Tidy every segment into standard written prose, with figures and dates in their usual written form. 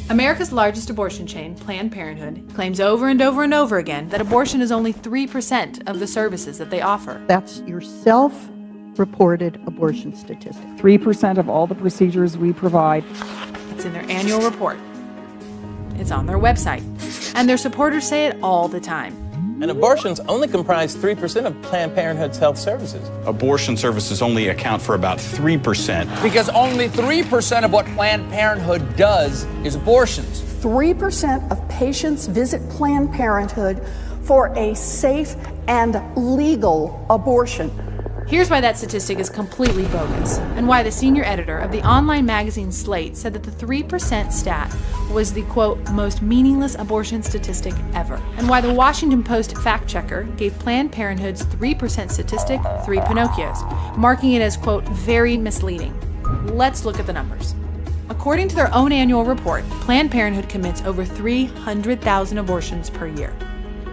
America's largest abortion chain, Planned Parenthood, claims over and over and over again that abortion is only 3% of the services that they offer. That's your self-reported abortion statistic. 3% of all the procedures we provide. It's in their annual report. It's on their website. And their supporters say it all the time. And abortions only comprise 3% of Planned Parenthood's health services. Abortion services only account for about 3%. Because only 3% of what Planned Parenthood does is abortions. 3% of patients visit Planned Parenthood for a safe and legal abortion. Here's why that statistic is completely bogus, and why the senior editor of the online magazine Slate said that the 3% stat was the, quote, most meaningless abortion statistic ever, and why the Washington Post fact checker gave Planned Parenthood's 3% statistic 3 Pinocchios, marking it as, quote, very misleading. Let's look at the numbers. According to their own annual report, Planned Parenthood commits over 300,000 abortions per year.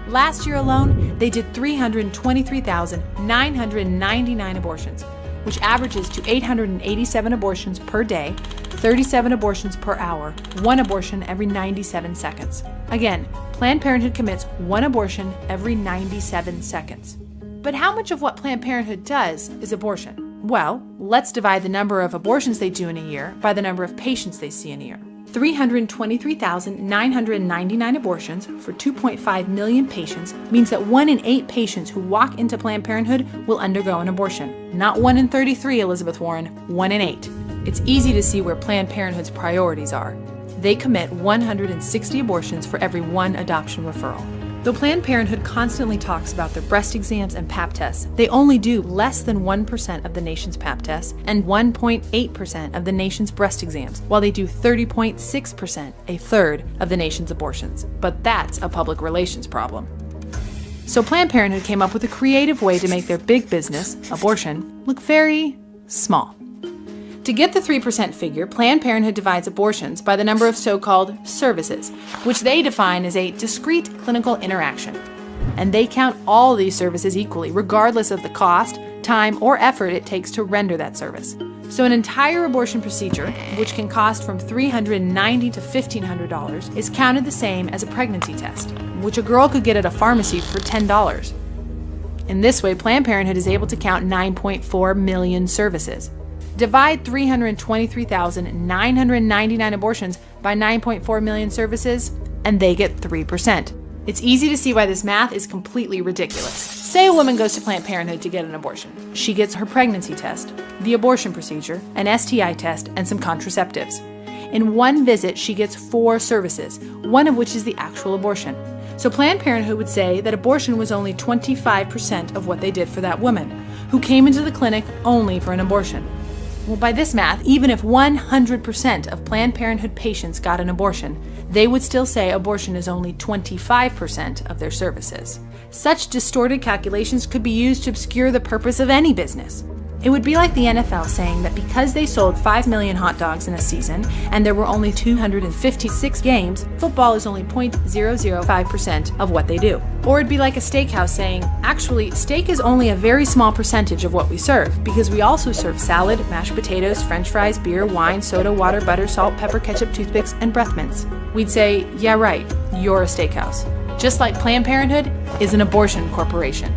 Last year alone, they did 323,999 abortions, which averages to 887 abortions per day, 37 abortions per hour, 1 abortion every 97 seconds. Again, Planned Parenthood commits 1 abortion every 97 seconds. But how much of what Planned Parenthood does is abortion? Well, let's divide the number of abortions they do in a year by the number of patients they see in a year. 323,999 abortions for 2.5 million patients means that 1 in 8 patients who walk into Planned Parenthood will undergo an abortion. Not 1 in 33, Elizabeth Warren, 1 in 8. It's easy to see where Planned Parenthood's priorities are. They commit 160 abortions for every 1 adoption referral. Though Planned Parenthood constantly talks about their breast exams and Pap tests, they only do less than 1% of the nation's Pap tests and 1.8% of the nation's breast exams, while they do 30.6%, a third of the nation's abortions. But that's a public relations problem. So Planned Parenthood came up with a creative way to make their big business, abortion, look very small. To get the 3% figure, Planned Parenthood divides abortions by the number of so-called services, which they define as a discrete clinical interaction. And they count all these services equally, regardless of the cost, time, or effort it takes to render that service. So an entire abortion procedure, which can cost from $390 to $1,500, is counted the same as a pregnancy test, which a girl could get at a pharmacy for $10. In this way, Planned Parenthood is able to count 9.4 million services. Divide 323,999 abortions by 9.4 million services, and they get 3%. It's easy to see why this math is completely ridiculous. Say a woman goes to Planned Parenthood to get an abortion. She gets her pregnancy test, the abortion procedure, an STI test, and some contraceptives. In one visit, she gets 4 services, one of which is the actual abortion. So Planned Parenthood would say that abortion was only 25% of what they did for that woman, who came into the clinic only for an abortion. Well, by this math, even if 100% of Planned Parenthood patients got an abortion, they would still say abortion is only 25% of their services. Such distorted calculations could be used to obscure the purpose of any business. It would be like the NFL saying that because they sold 5 million hot dogs in a season and there were only 256 games, football is only 0.005% of what they do. Or it'd be like a steakhouse saying, actually, steak is only a very small percentage of what we serve because we also serve salad, mashed potatoes, french fries, beer, wine, soda, water, butter, salt, pepper, ketchup, toothpicks, and breath mints. We'd say, yeah, right, you're a steakhouse. Just like Planned Parenthood is an abortion corporation.